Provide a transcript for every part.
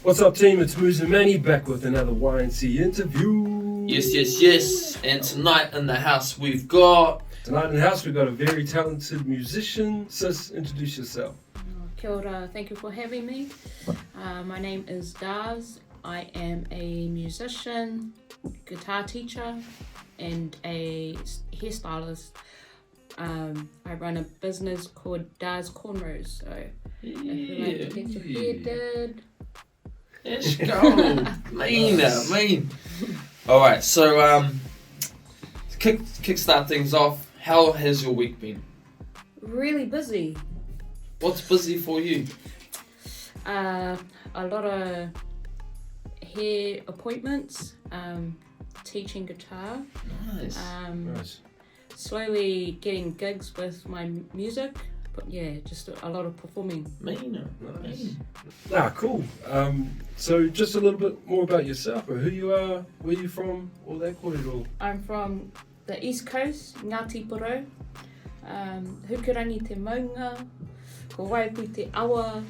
What's up, team? It's Moose and Manny back with another YNC interview. Yes. And tonight in the house we've got... Tonight in the house we've got a very talented musician. Sis, introduce yourself. Kia ora, thank you for having me. My name is Darz. I am a musician, guitar teacher, and a hairstylist. I run a business called Darz cornrows. So if you like to get your hair did. Let's go. mean. Alright, so kickstart things off. How has your week been? Really busy. What's busy for you? A lot of hair appointments, teaching guitar. Nice. Nice. Slowly getting gigs with my music. But yeah, just a lot of performing. Nice. Cool. So just a little bit more about yourself, or who you are, where you from, all that kōrero. I'm from the East Coast, Ngāti Porou. Hukirangi te maunga, ko waipu te awa.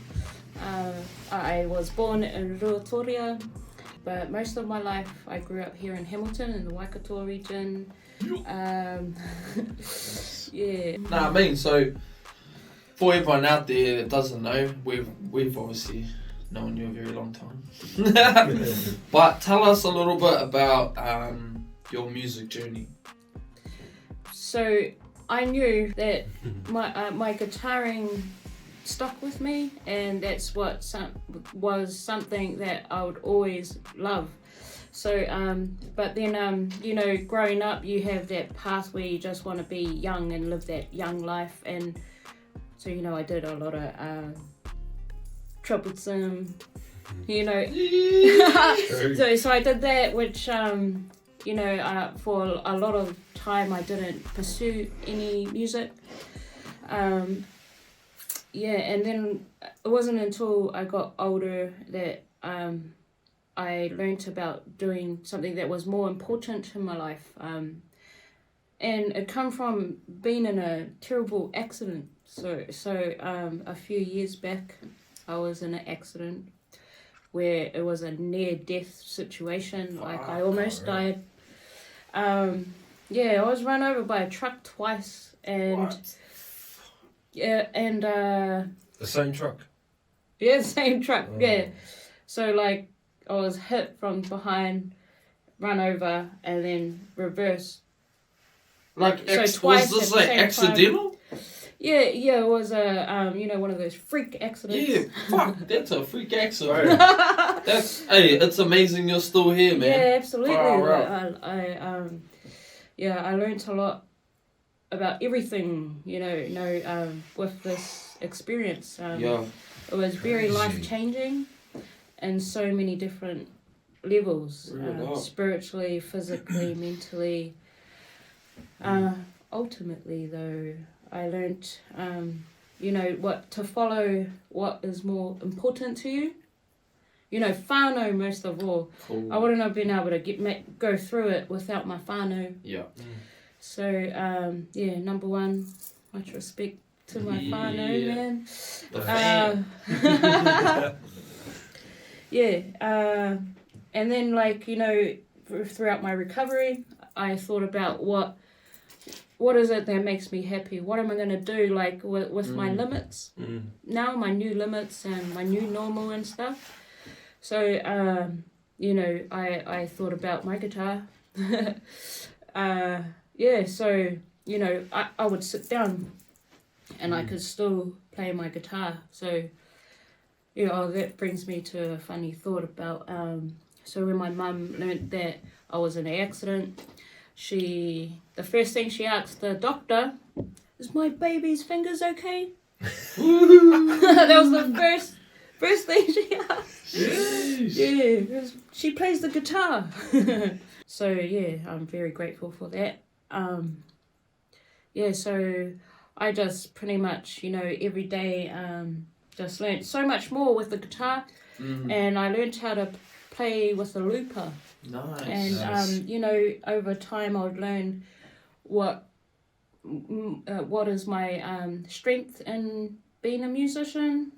I was born in Ruatoria, but most of my life I grew up here in Hamilton in the Waikato region. Yeah. So for everyone out there that doesn't know, we've obviously known you a very long time. But tell us a little bit about your music journey. So I knew that my guitaring stuck with me, and that's what was something that I would always love. So, but then, growing up, you have that path where you just want to be young and live that young life. And so, I did a lot of troublesome, so I did that, which, for a lot of time I didn't pursue any music. And then it wasn't until I got older that I learned about doing something that was more important in my life. And it come from being in a terrible accident. So a few years back, I was in an accident where it was a near-death situation. Like I almost died. I was run over by a truck twice, and What? The The same truck? Yeah, same truck. Oh. Yeah. So like I was hit from behind, run over, and then reversed. Was twice at this the like same accidental? time. Yeah, it was a one of those freak accidents. Yeah, fuck, that's a freak accident. It's amazing you're still here, man. Yeah, absolutely. Far I learned a lot about everything, with this experience. It was very life-changing in so many different levels, spiritually, physically, mentally. Ultimately, though, I learned, what to follow, what is more important to you. Whānau most of all. Cool. I wouldn't have been able to go through it without my whānau. Yeah. So, number one, much respect to my whānau, man. And then, throughout my recovery, I thought about what is it that makes me happy? What am I going to do, with my limits? Now, my new limits and my new normal and stuff. So, I thought about my guitar. I would sit down and I could still play my guitar. So, that brings me to a funny thought about, so when my mum learned that I was in an accident, the first thing she asked the doctor, "Is my baby's fingers okay?" That was the first thing she asked. Yeah, she plays the guitar. So I'm very grateful for that. So I just pretty much, every day just learned so much more with the guitar. And I learned how to play with a looper. Nice. And over time I would learn what is my strength in being a musician.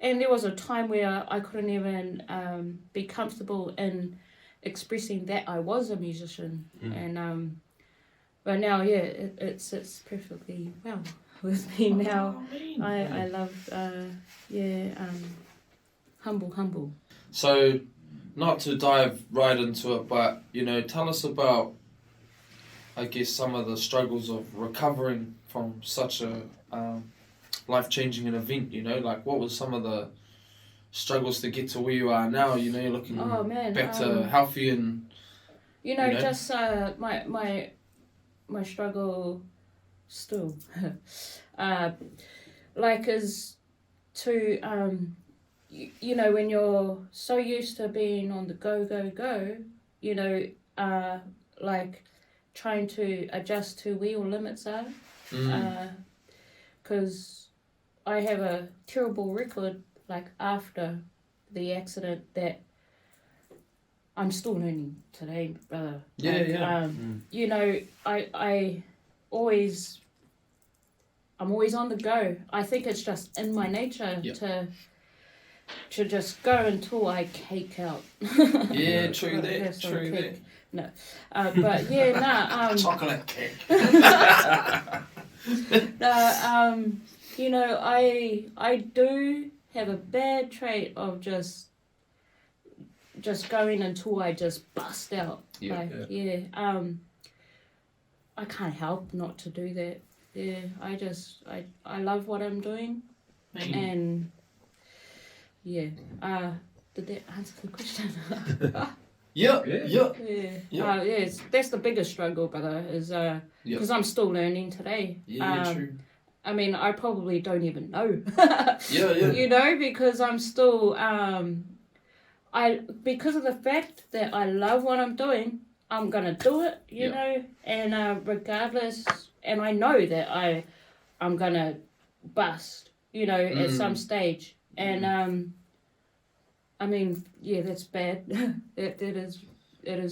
and there was a time where I couldn't even be comfortable in expressing that I was a musician, and but now, yeah, it sits perfectly well with me now. I love, humble. So, not to dive right into it, but, you know, tell us about, I guess, some of the struggles of recovering from such a life-changing event, you know? Like, what was some of the struggles to get to where you are now? You know, you're looking back to healthy and... You know, just my struggle still, like, is to, you know, when you're so used to being on the go, you know, like, trying to adjust to where your limits are, because I have a terrible record, like, after the accident, that I'm still learning today, brother. You know, I'm always on the go. I think it's just in my nature to just go until I cake out. Yeah, true that. No, but yeah, chocolate cake. You know, I do have a bad trait of just going until I just bust out. I can't help not to do that. Yeah, I love what I'm doing, and did that answer the question? Yes, that's the biggest struggle, brother, is because I'm still learning today. True. I mean, I probably don't even know. Yeah. You know, because I'm still because of the fact that I love what I'm doing, I'm gonna do it, you know, and regardless, and I know that I'm gonna bust, you know, at some stage, and I mean, yeah, that's bad. It is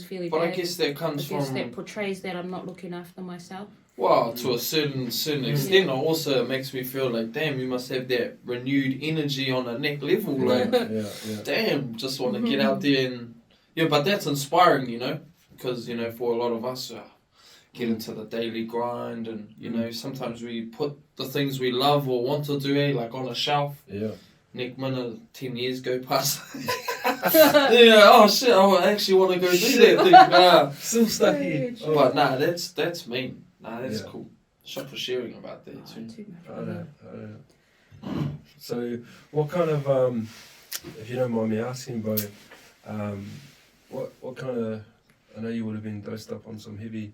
fairly bad. But I guess that comes from that portrays that I'm not looking after myself. Well, to a certain extent, also it makes me feel like, damn, you must have that renewed energy on a neck level. Like, damn, just want to get out there and... Yeah, but that's inspiring, you know, because, you know, for a lot of us, get into the daily grind and, you know, sometimes we put the things we love or want to do, like, on a shelf. Yeah. Next minute, 10 years go past. Oh shit, I actually want to go do that thing. Still stuck here. But nah, that's mean. Nah, that's cool. Shot for sharing about that too. I know. So, what kind of, if you don't mind me asking, bro, what kind of, I know you would have been dosed up on some heavy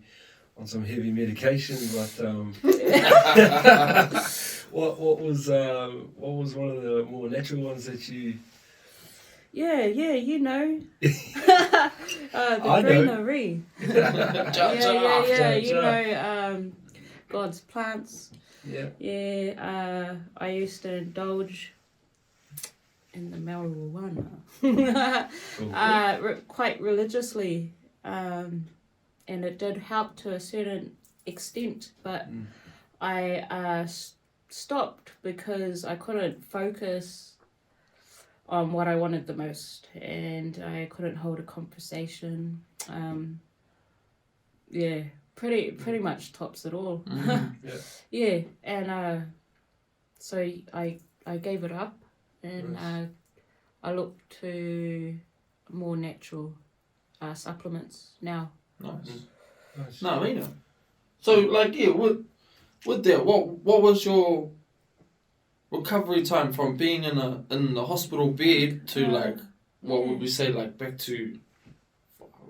medication, but what was one of the more natural ones that you? Yeah, you know. I greenery. know. You know, God's plants. Yeah. Yeah, I used to indulge in the marijuana. Quite religiously, and it did help to a certain extent, but I stopped because I couldn't focus on what I wanted the most, and I couldn't hold a conversation. Pretty much tops it all. And so I gave it up, and I looked to more natural supplements now. Nice. No, I mean, so like with that, what was your recovery time from being in the hospital bed to like what would we say, like back to,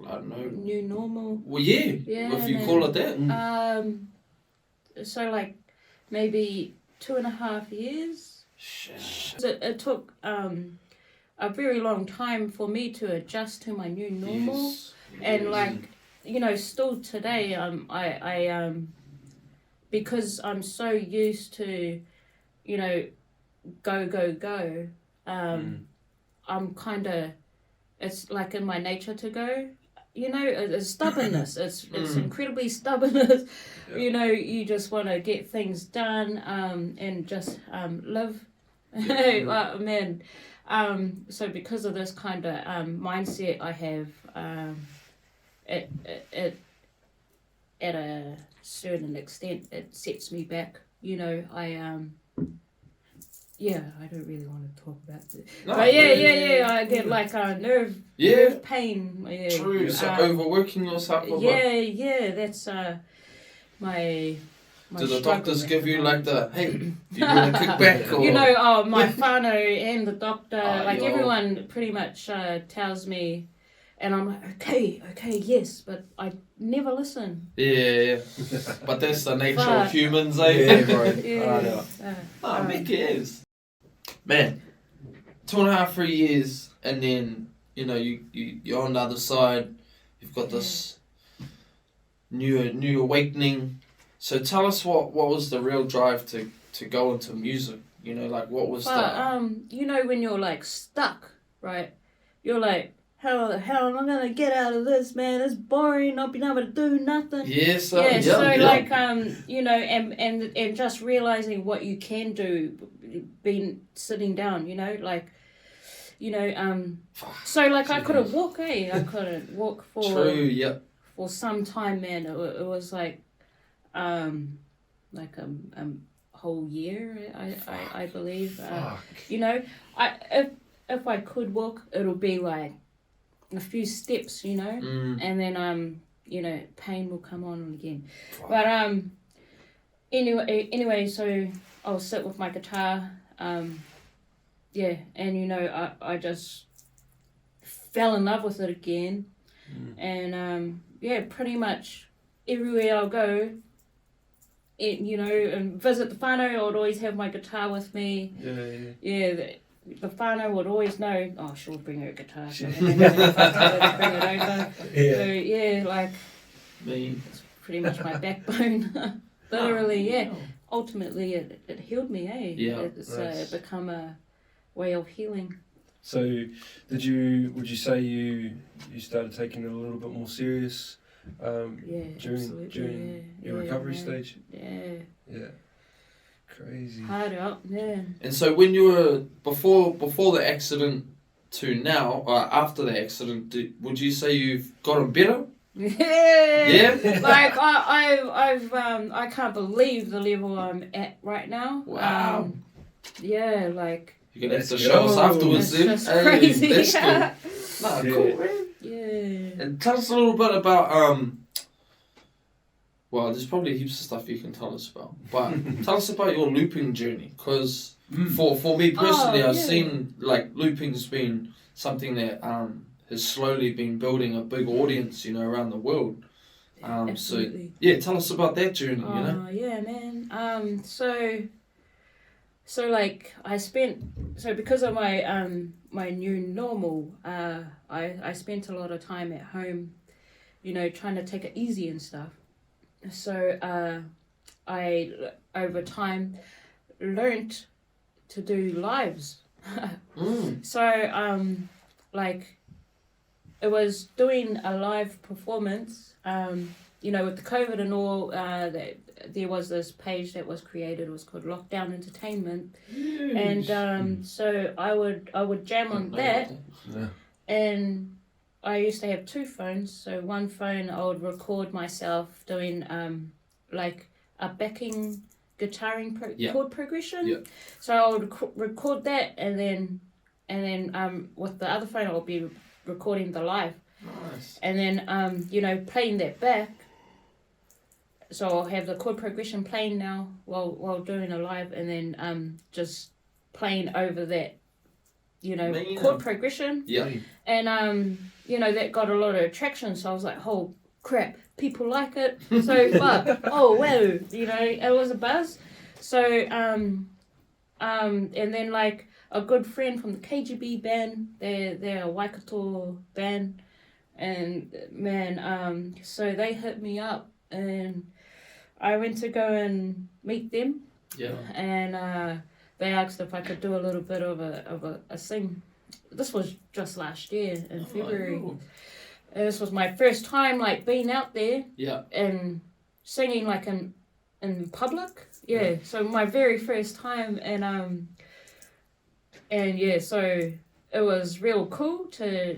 I don't know, new normal? Well, if you call it that. So like maybe 2.5 years. Shit. It took a very long time for me to adjust to my new normal, and like, you know, still today, I because I'm so used to, you know, go, I'm kind of, it's like in my nature to go, you know, it's stubbornness, it's incredibly stubbornness, you know, you just want to get things done, and just live Man. So because of this kind of mindset I have, it at a certain extent it sets me back. You know, I don't really want to talk about it. No, But yeah, I get like nerve pain. Yeah. True. So overworking yourself. Yeah, that's my Do the struggle doctors at give the you moment. like the, hey, do you want to kick back? Or... You know, my whānau and the doctor, like yo. everyone pretty much tells me, and I'm like, okay, yes, but I never listen. Yeah. But that's the nature But- of humans, eh? Yeah, bro. Yeah. Make it is. Man, 2.5, 3 years, and then, you know, you're on the other side, you've got this new awakening. So tell us what was the real drive to go into music? You know, like what was You know, when you're like stuck, right? You're like, how the hell am I gonna get out of this, man? It's boring, not being able to do nothing. Yes, Like you know, and just realizing what you can do, being sitting down, you know, like, you know, so like I couldn't walk, I couldn't walk for True, yep. for some time, man. It was like a whole year, I believe. You know, if I could walk, it'll be like a few steps, you know, and then you know, pain will come on again. But anyway, so I'll sit with my guitar, and you know, I just fell in love with it again, and pretty much everywhere I'll go, you know, and visit the whānau, I would always have my guitar with me. The whānau would always know, oh, she'll bring her guitar. So bring it over. So, like, it's pretty much my backbone. Literally, ultimately, it healed me, eh? It's nice. become a way of healing. So, would you say you started taking it a little bit more serious during your recovery stage? Yeah. Crazy. Hard up, yeah. And so when you were before the accident to now, or after the accident, would you say you've gotten better? Yeah. Like I can't believe the level I'm at right now. Wow. Like You're gonna have to Let's show us go. afterwards, it's then. just crazy. That's cool. Nah, cool, man. Yeah. And tell us a little bit about well, there's probably heaps of stuff you can tell us about, but tell us about your looping journey, because for me personally, I've seen like looping's been something that has slowly been building a big audience, you know, around the world. Absolutely. So tell us about that journey, you know. Yeah, man. So like because of my my new normal, I spent a lot of time at home, you know, trying to take it easy and stuff. So I over time learnt to do lives. So like it was doing a live performance, you know, with the COVID and all, there was this page that was created. It was called Lockdown Entertainment, and so I would jam on that, and I used to have 2 phones. So one phone I would record myself doing like a backing guitaring chord progression. So I would record that, and then with the other phone I would be recording the live. Nice. And then you know, playing that back. So I'll have the chord progression playing now while doing a live, and then just playing over that, you know, chord progression. And you know, that got a lot of traction, so I was like, oh crap, people like it. So but oh wow, you know, it was a buzz. So and then like a good friend from the KGB band, they're a Waikato band, and man, so they hit me up, and I went to go and meet them. And they asked if I could do a little bit of a sing. This was just last year in February. Cool. And this was my first time like being out there and singing like in public. So my very first time, and And yeah, so it was real cool to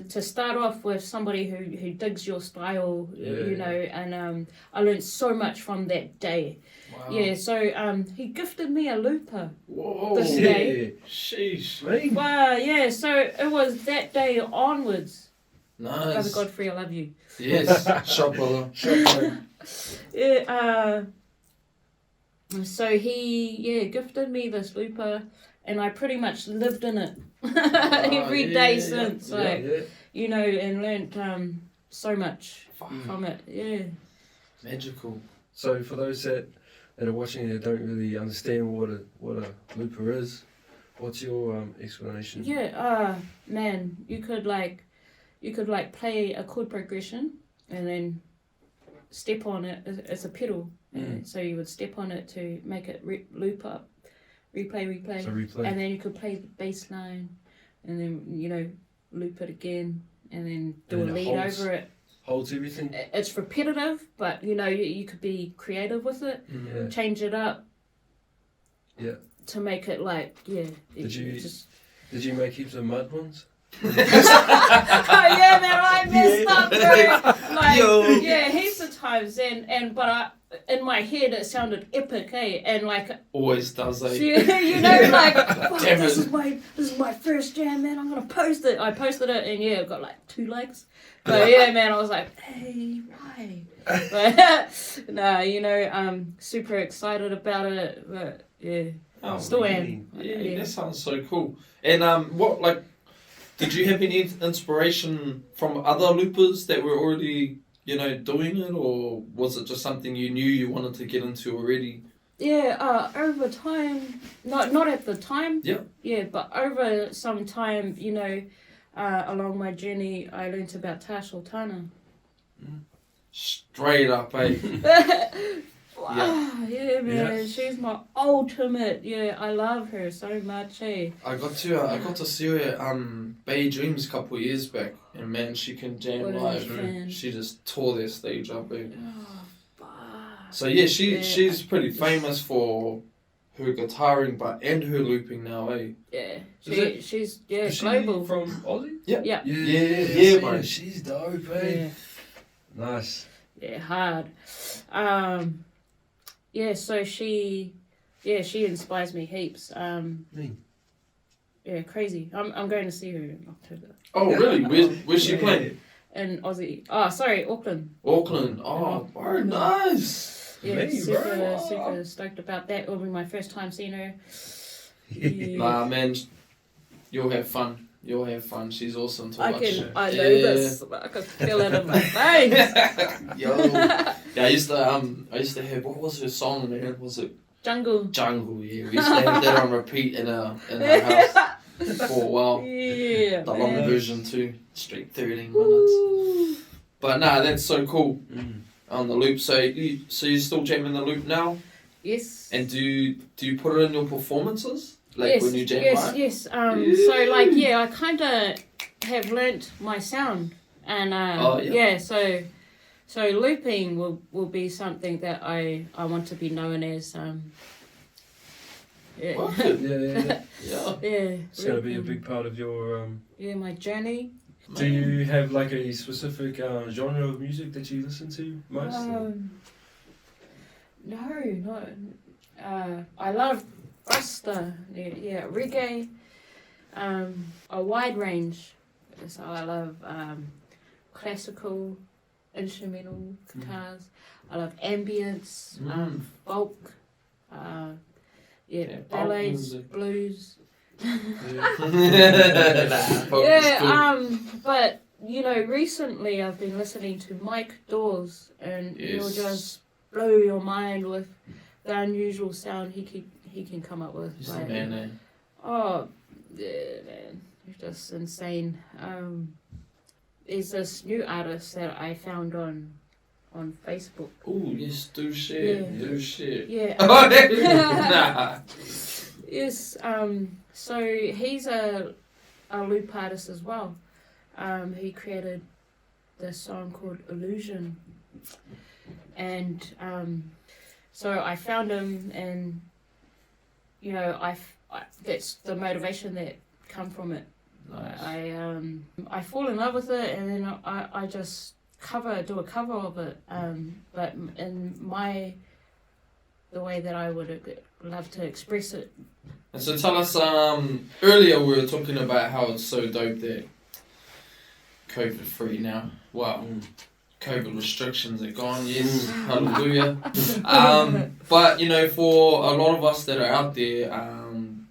to start off with somebody who digs your style, and I learned so much from that day. Wow. Yeah, so he gifted me a looper Whoa. this day. Sheesh. Mate. Wow, yeah, so it was that day onwards. Nice. Brother Godfrey, I love you. Yes. Shop brother. Yeah, so he gifted me this looper, and I pretty much lived in it every day since. And learnt so much from it. Yeah. Magical. So for those that are watching that don't really understand what a looper is, what's your explanation? Yeah. Man, you could play a chord progression and then step on it. It's a pedal, so you would step on it to make it loop up, replay, So replay. and then you could play the bass line, and then loop it again, and then do And a it lead holds. over it. Holds everything. It's repetitive, but you could be creative with it, Yeah. change it up. Yeah. To make it Did you make heaps of mud ones? Oh yeah, man, I messed up, bro. Like, heaps of times, but in my head it sounded epic, and like Always does, eh? like Damn this it. is my first jam, man. I'm gonna post it. I posted it, and it got like 2 likes. But yeah, man, I was like, hey, why? But no, I'm super excited about it. But yeah, Oh, still man. am. Yeah, that sounds so cool. And did you have any inspiration from other loopers that were already, doing it, or was it just something you knew you wanted to get into already? Yeah, over time, not at the time. Yeah. Yeah, but over some time, along my journey, I learnt about Tash Sultana. Straight up, eh? Wow, yeah, man, she's my ultimate. Yeah, I love her so much. Hey, I got to see her at Bay Dreams a couple of years back, and man, she can jam What a live. fan. She just tore their stage up, eh? oh, fuck. So yeah, she's pretty famous for her guitaring, and her looping now, eh? Yeah, Is she's Is she global. from Aussie? Yeah. Yeah, bro. She's dope, eh? Yeah, Nice. yeah, hard. Yeah, so she inspires me heaps. Me. Yeah, crazy. I'm going to see her in October. Oh really? Where's she playing? In Aussie. Oh, sorry, Auckland. Auckland. Oh, bro, nice. Yeah, Me, bro. super stoked about that. It'll be my first time seeing her. Yeah. Nah, man, you'll have fun. You'll have fun. She's awesome to watch. I know this. I can feel it in my face. Yo. Yeah, I used to have, what was her song, man? Was it Jungle. Jungle? Yeah, we used to have that on repeat in our house for a while. Yeah. The long man. version too, straight 13 minutes. Woo. But nah, that's so cool Mm. on the loop. So you're still jamming the loop now? Yes. And do you put it in your performances? Like yes, when you jam yes, live? yes. So I kind of have learnt my sound, and so looping will be something that I want to be known as. Yeah. What? Yeah. Yeah. Yeah. It's going to be a big part of your... my journey. Do you have like a specific genre of music that you listen to most? No. I love Rasta, reggae, a wide range. So I love classical, instrumental guitars. I love ambience, folk, Yeah, folk ballads, music. blues. Nah, But recently I've been listening to Mike Darz, and he'll Yes. just blow your mind with the unusual sound he can come up with. He's the Like, man, eh? oh, yeah, man, he's just insane. There's this new artist that I found on Facebook. Ooh, yes, do shit. Yeah. Do shit. Yeah. Nah. Yes. So he's a loop artist as well. He created this song called Illusion, and so I found him, and that's the motivation that come from it. Nice. I fall in love with it, and then I just do a cover of it, but in the way that I would love to express it. And so tell us, earlier we were talking about how it's so dope that COVID free now. Wow. COVID restrictions are gone, yes, hallelujah. But you know, for a lot of us that are out there,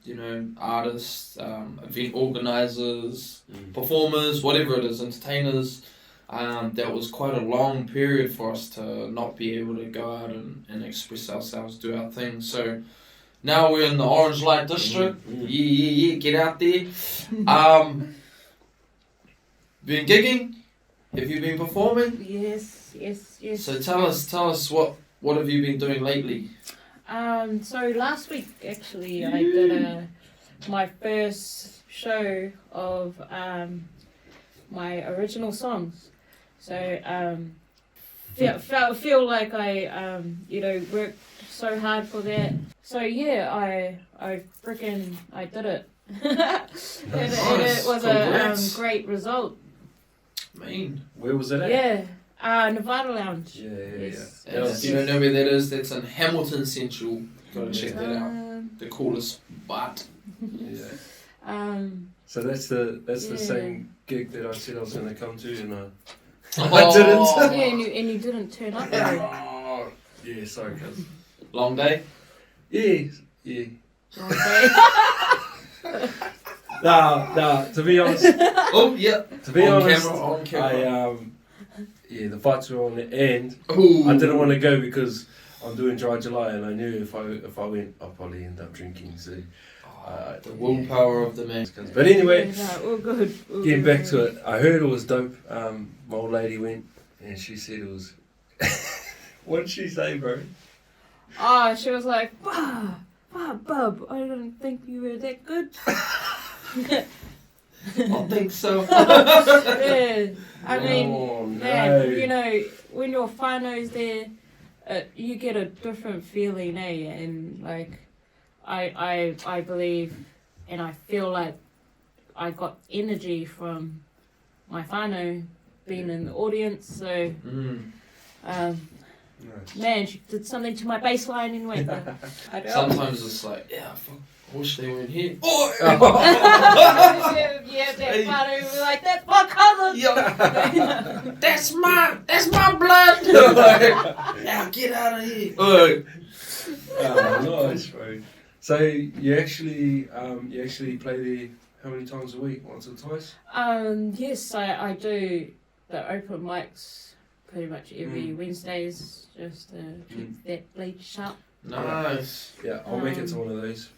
you know, artists, event organisers, performers, whatever it is, entertainers, that was quite a long period for us to not be able to go out and express ourselves, do our thing. So now we're in the Orange Light District. Yeah, get out there. Been gigging? Have you been performing? Yes. So tell us what have you been doing lately? So last week actually I did my first show of my original songs. So feel like I you know, worked so hard for that. So yeah, I did it. and it was a great result. Man, Where was it at? Yeah, Nevada Lounge. Yeah. Yes. and if you don't know where that is, that's in Hamilton Central. Gotta check that out. The coolest spot. Yeah. So that's the same gig that I said I was going to come to, and I didn't. Yeah, and you didn't turn up. Oh, yeah, sorry, cuz. Long day? Yeah. Nah, to be honest. Oh, yeah. To be on honest, on camera. the fights were on the end. Ooh. I didn't want to go because I'm doing Dry July, and I knew if I went, I'd probably end up drinking. So, the willpower of the man. But anyway, all good. getting back to it, I heard it was dope. My old lady went, and she said it was. What did she say, bro? Oh, she was like, Bub, I didn't think you were that good. I think so. Yeah, I mean, Oh, man, no. you know, when your whānau's there, you get a different feeling, eh? And like, I believe, and I feel like I got energy from my whānau being in the audience. So, man, she did something to my bass line anyway. But I don't. Sometimes it's like, yeah, fuck, I wish they weren't here. Yeah, that whānau was like, that's my cousin. Yo, that's my blood. Now get out of here. Nice, bro. So you actually play there how many times a week? Once or twice? Yes, I do the open mics pretty much every Wednesdays, just to keep that blade sharp. Nice. Yeah, I'll make it to one of those.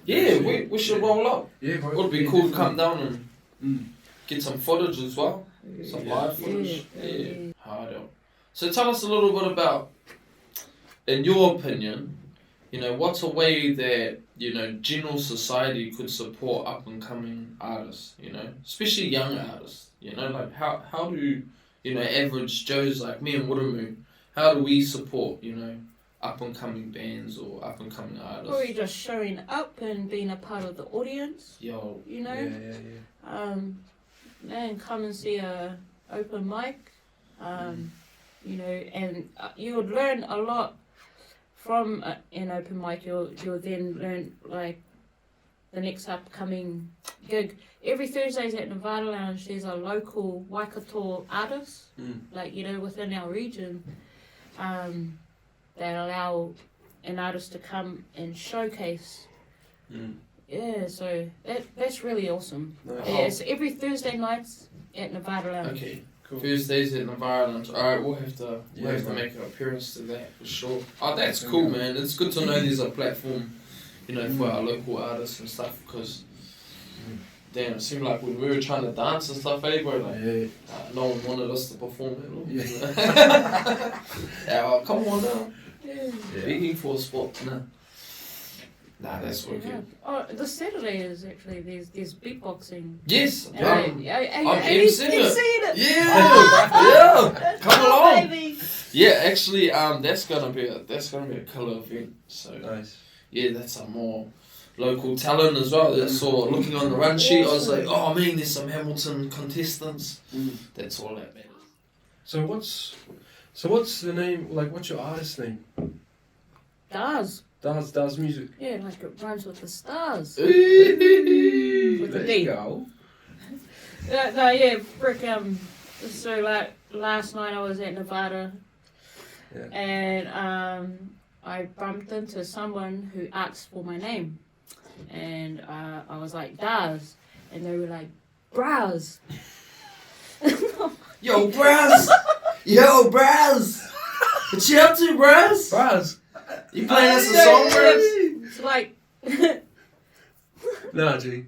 Yeah, we should roll up. Yeah, bro. It would be cool to come down and get some footage as well. Some live footage. Yeah. Hard out. So tell us a little bit about, in your opinion, you know, what's a way that, you know, general society could support up and coming artists, you know, especially young artists, you know, like how do, you know, average Joes like me and Woodamoo, how do we support, you know, up and coming bands or up and coming artists? Or you just showing up and being a part of the audience, Yo. you know? Yeah. Man, come and see a open mic, you know, and you would learn a lot from an open mic. You'll then learn like the next upcoming gig. Every Thursdays at Nevada Lounge, there's a local Waikato artist, like, you know, within our region, that allow an artist to come and showcase. Yeah, so that's really awesome. Nice. Yeah, it's every Thursday nights at Nevada Lounge. Okay. Cool. Thursdays at Nevada Lounge. Alright, we'll have to make an appearance to that for sure. Oh, that's cool, man. It's good to know there's a platform, you know, for our local artists and stuff, because damn, it seemed like when we were trying to dance and stuff, bro, like no one wanted us to perform at all. Yeah, well, come on now. Begging for a spot, Nah, that's wicked. Oh, this Saturday is actually there's beatboxing. Yes, I'm MCing it. Yeah, come along. Baby. Yeah, actually, that's gonna be a killer event. So Nice. yeah, that's a more local talent as well. That's all looking on the run sheet. I was like, oh man, there's some Hamilton contestants. That's all that matters. So what's the name? Like, what's your artist name? Darz. Darz Music. Yeah, like it rhymes with the stars. With a D. Go. No, yeah, frick. So like last night I was at Nevada, and I bumped into someone who asked for my name, and I was like Darz, and they were like Browse. Yo, Braz! Yo, Braz! What you up to, Braz? Braz. You playing us a song, Braz? It's like. Nah, G.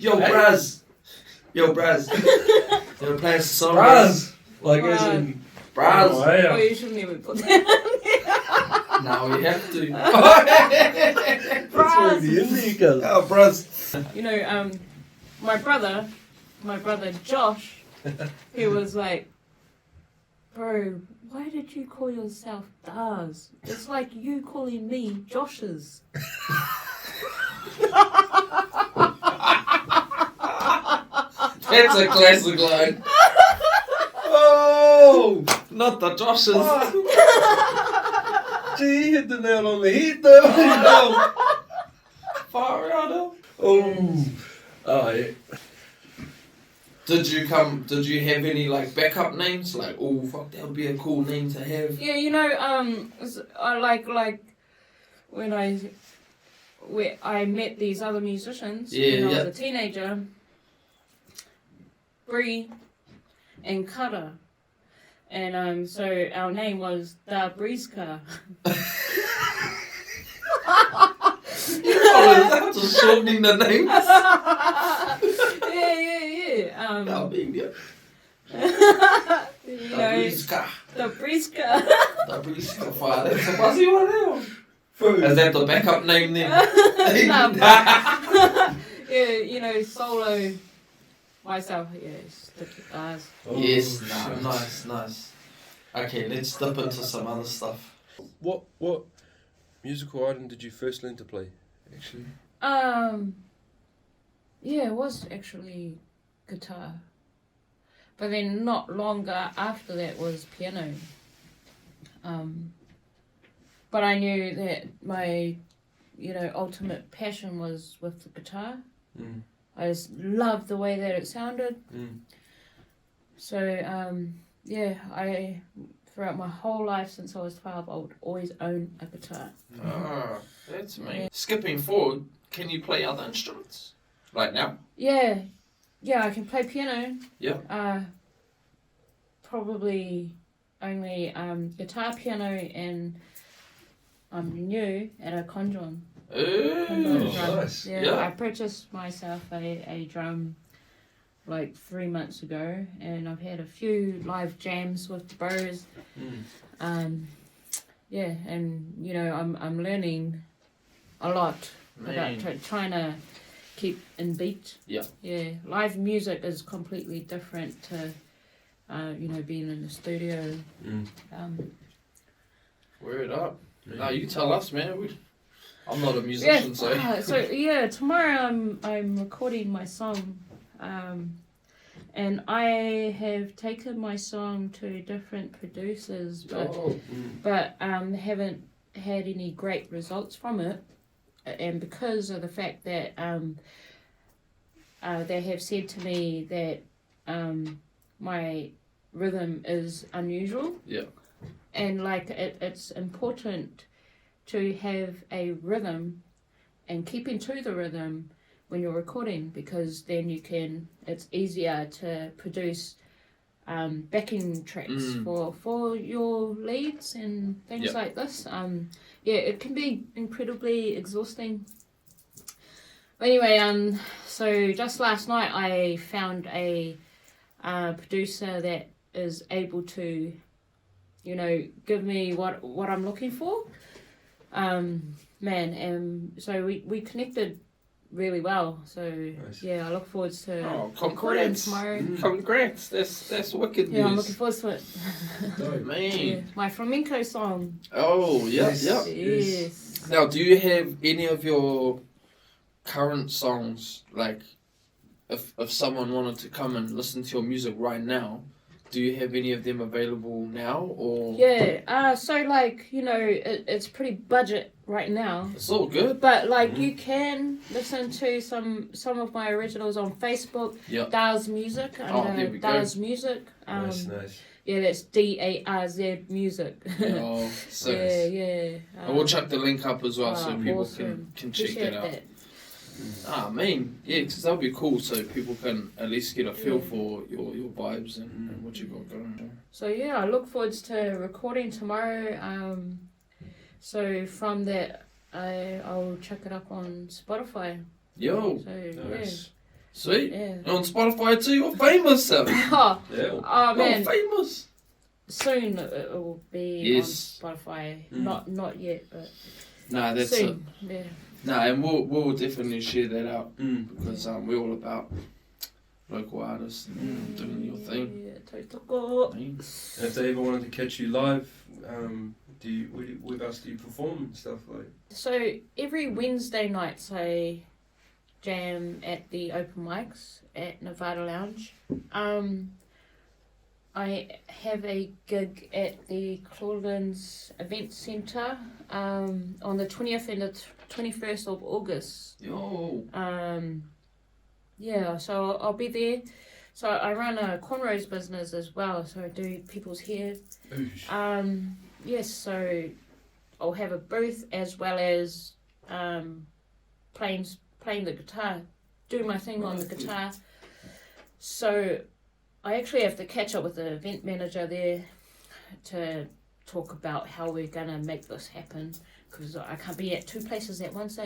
Yo, Braz! Yo, Braz! You were playing us a song, Braz. Like as in Braz! Oh, Oh, yeah. you shouldn't even put that. Now we have to. That's where the indie goes. Oh, Braz! You know, my brother Josh, he was like, bro, why did you call yourself Darz? It's like you calling me Josh's. That's a classic line. Oh! Not the Joshes. Gee, hit the nail on the head though. Far out. Oh. Oh, yeah. Did you have any like backup names? Like, oh fuck, that would be a cool name to have. Yeah, you know, I like when I met these other musicians when I was a teenager, Bree and Cutter, and so our name was Da Breeska. Oh, just shortening the names. Yeah. No big deal. You know, Briska. the Breeska. The Briska fire. That's a fuzzy one now. Is that the backup name then? Yeah, you know, solo myself. Yes, Darz. Oh, Yes, shit. nice. Okay, let's dip into some other stuff. What musical item did you first learn to play? Actually. Yeah, it was actually guitar. But then not longer after that was piano. But I knew that my, ultimate passion was with the guitar. Mm. I just loved the way that it sounded. Mm. So, I throughout my whole life since I was 12, I would always own a guitar. Ah, that's me. Skipping forward, can you play other instruments? Like now? Yeah, I can play piano. Yeah. Probably only guitar, piano, and new and a conjon. Ooh. Drum. Nice. Yeah, I purchased myself a drum like 3 months ago, and I've had a few live jams with the bros. Mm. And I'm learning a lot about trying to keep in beat. Yeah, live music is completely different to being in the studio. Word up. No, you tell us, man. I'm not a musician, so Tomorrow I'm recording my song, and I have taken my song to different producers, but haven't had any great results from it, and because of the fact that they have said to me that my rhythm is unusual. Yeah. And like it's important to have a rhythm and keeping to the rhythm when you're recording, because then it's easier to produce backing tracks for your leads and things like this. It can be incredibly exhausting. But anyway, so just last night I found a producer that is able to give me what I'm looking for. So we connected really well. So Nice. I look forward to recording congrats. tomorrow. Congrats. That's wicked news. Yeah, I'm looking forward to it. Man. My flamenco song. Oh, yes. Yes. Now, do you have any of your current songs, like, if someone wanted to come and listen to your music right now, do you have any of them available now, or? Yeah, so like, you know, it's pretty budget right now. It's all good. But like you can listen to some of my originals on Facebook. Yeah. Darz Music. Here we go. Darz Music. Nice. Yeah, that's DARZ Music. Oh, so yeah. and we'll chuck the link up as well, so people awesome. can check Appreciate that out. that. Ah, man, yeah, because that'll be cool, so people can at least get a feel for your vibes and what you got going on. So yeah, I look forward to recording tomorrow. So from that, I'll check it up on Spotify. Yo, So Nice. sweet. yeah. And on Spotify too, you're famous, Sam. Oh, Yeah. oh man, You're famous. soon it will be Yes. on Spotify. Mm. Not yet, but Nah, that's it. soon. Yeah. Nah, and we'll definitely share that out because Mm. we're all about local artists and doing your thing. Yeah, tautoko. And if they ever wanted to catch you live, with us do you perform and stuff like? So every Wednesday nights I jam at the open mics at Nevada Lounge. I have a gig at the Clawlands Event Centre on the 20th and the 21st of August. Yo. Yeah, so I'll be there. So I run a cornrows business as well, so I do people's hair. Oosh. Yes, so I'll have a booth as well as playing the guitar, doing my thing on the guitar. So I actually have to catch up with the event manager there to talk about how we're gonna make this happen, because I can't be at two places at once.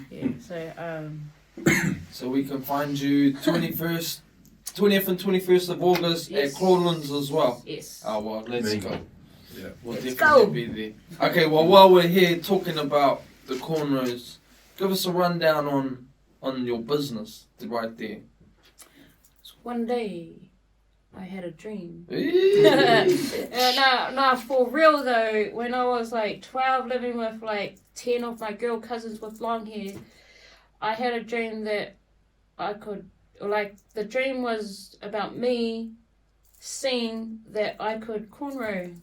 Yeah, so So we can find you 20th and 21st of August Yes. at Clawlands as well. yes. Oh well, let's Amazing. go. Yeah. We'll Let's definitely go. be there. Okay, well while we're here talking about the cornrows, give us a rundown on your business right there. One day, I had a dream. Hey. No, for real though, when I was like 12, living with like 10 of my girl cousins with long hair, I had a dream that I could, the dream was about me seeing that I could cornrow.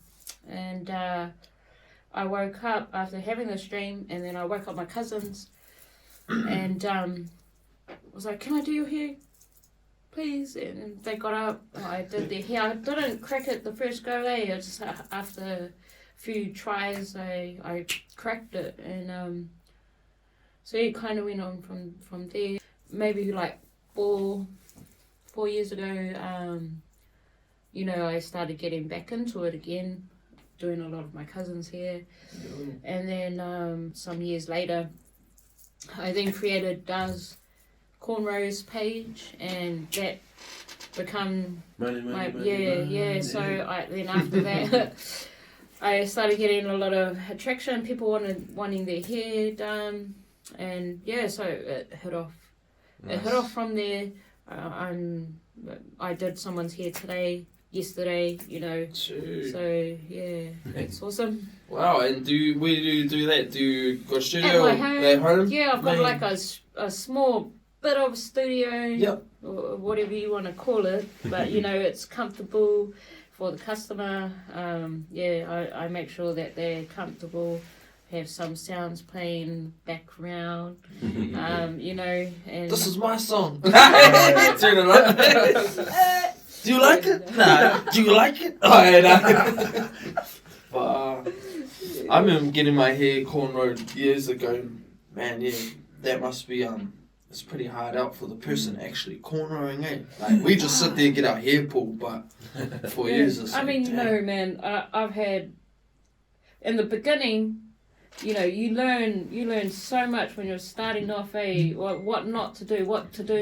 And I woke up after having this dream, and then I woke up my cousins and was like, "Can I do your hair, please?" And they got up. I did their hair. I didn't crack it the first go. I just after a few tries, I cracked it, and so it kind of went on from there. Maybe like four years ago, I started getting back into it again, doing a lot of my cousins' hair, and then some years later, I then created Darz cornrows page, and that become Money. So then after that I started getting a lot of attraction, people wanting their hair done, and so it hit off. Nice. It hit off from there. I did someone's hair yesterday, so yeah, it's awesome. Wow, and where do you do that? Do you go studio At my home. at home? Yeah, I've got Man. like a small bit of studio, Yep. or whatever you want to call it, but it's comfortable for the customer. I make sure that they're comfortable, have some sounds playing background, and This is my song. Turn it up. Do you like it? Nah. Do you like it? Oh, yeah, nah. I remember getting my hair cornrowed years ago. Man, yeah, that must be it's pretty hard out for the person actually cornrowing it. Like we just sit there and get our hair pulled, but for years or so. I mean, man, I've had in the beginning. You learn so much when you're starting off, what not to do, what to do,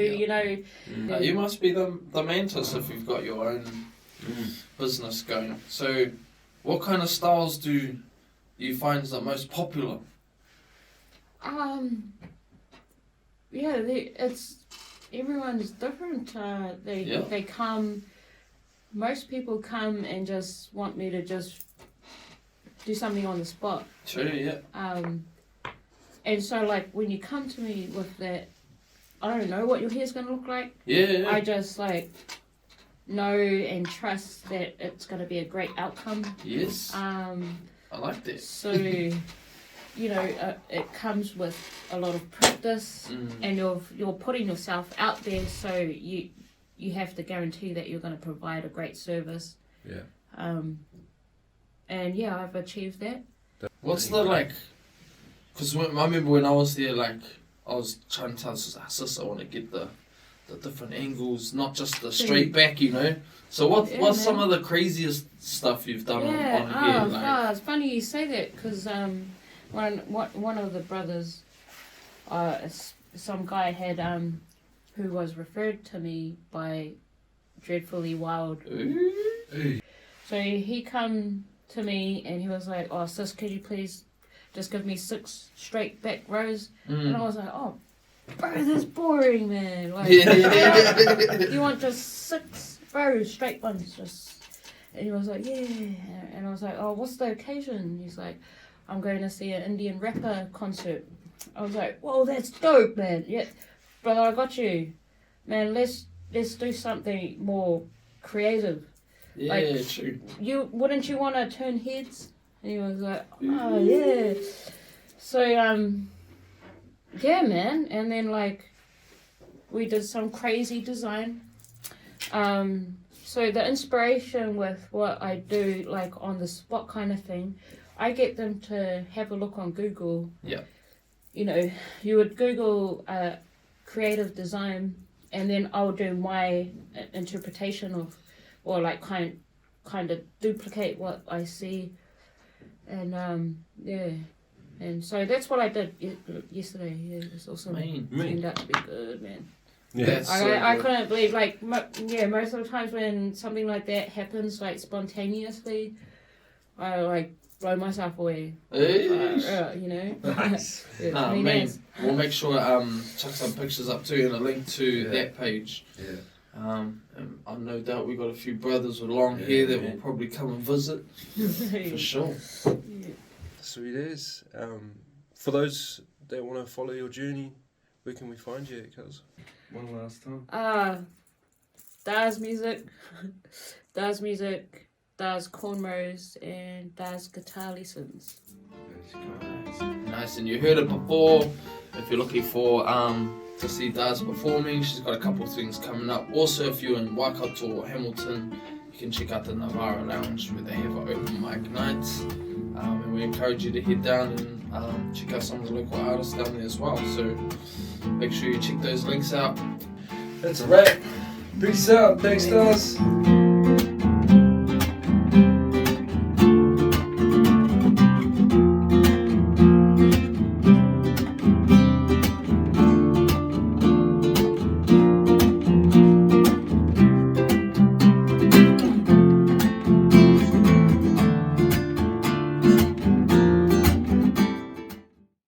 You must be the mantis if you've got your own business going. So, what kind of styles do you find the most popular? Everyone's different. They come. Most people come and just want me to just do something on the spot. True, yeah. And so like when you come to me with that, I don't know what your hair's gonna look like. Yeah. I just like know and trust that it's gonna be a great outcome. Yes. I like that. So, you know, it comes with a lot of practice, and you're putting yourself out there, so you have to guarantee that you're going to provide a great service. Yeah. And yeah, I've achieved that. What's the like? Because I remember when I was there, like I was trying to tell sis, I want to get the different angles, not just the straight back, you know. So what's some of the craziest stuff you've done on here? Like, it's funny you say that because one of the brothers, some guy had who was referred to me by Dreadfully Wild. Ooh. So he come to me and he was like, "Oh sis, could you please just give me 6 straight back rows?" And I was like, "Oh, bro, that's boring, man. Like, you want just 6 rows, straight ones, just." And he was like, "Yeah." And I was like, "Oh, what's the occasion?" He's like, "I'm going to see an Indian rapper concert." I was like, "Whoa, that's dope, man. Yeah, brother, I got you, man. Let's do something more creative." Yeah, like, true. Wouldn't you want to turn heads? And he was like, "Oh yeah." So yeah, man. And then like we did some crazy design. So the inspiration with what I do, like on the spot kind of thing, I get them to have a look on Google. Yeah. You know, you would Google creative design, and then I'll do my interpretation of, or like kind of duplicate what I see, and yeah, and so that's what I did yesterday. Yeah, it was awesome. Turned out to be good, man. Yeah. I couldn't believe, like, most of the times when something like that happens, like spontaneously, I like blow myself away. You know. Nice. Nah, man, we'll make sure chuck some pictures up too and a link to that page. Yeah. And I no doubt we got a few brothers with long hair that will probably come and visit for sure. Yeah. Sweet as. For those that want to follow your journey, where can we find you, cuz? One last time. Darz music, Darz cornrows, and Darz guitar lessons. Nice, and you heard it before. If you're looking for to see Darz performing, she's got a couple of things coming up. Also, if you're in Waikato or Hamilton, you can check out the Navara Lounge where they have an open mic nights. And we encourage you to head down and check out some of the local artists down there as well. So make sure you check those links out. That's a wrap. Peace out. Thanks, Darz.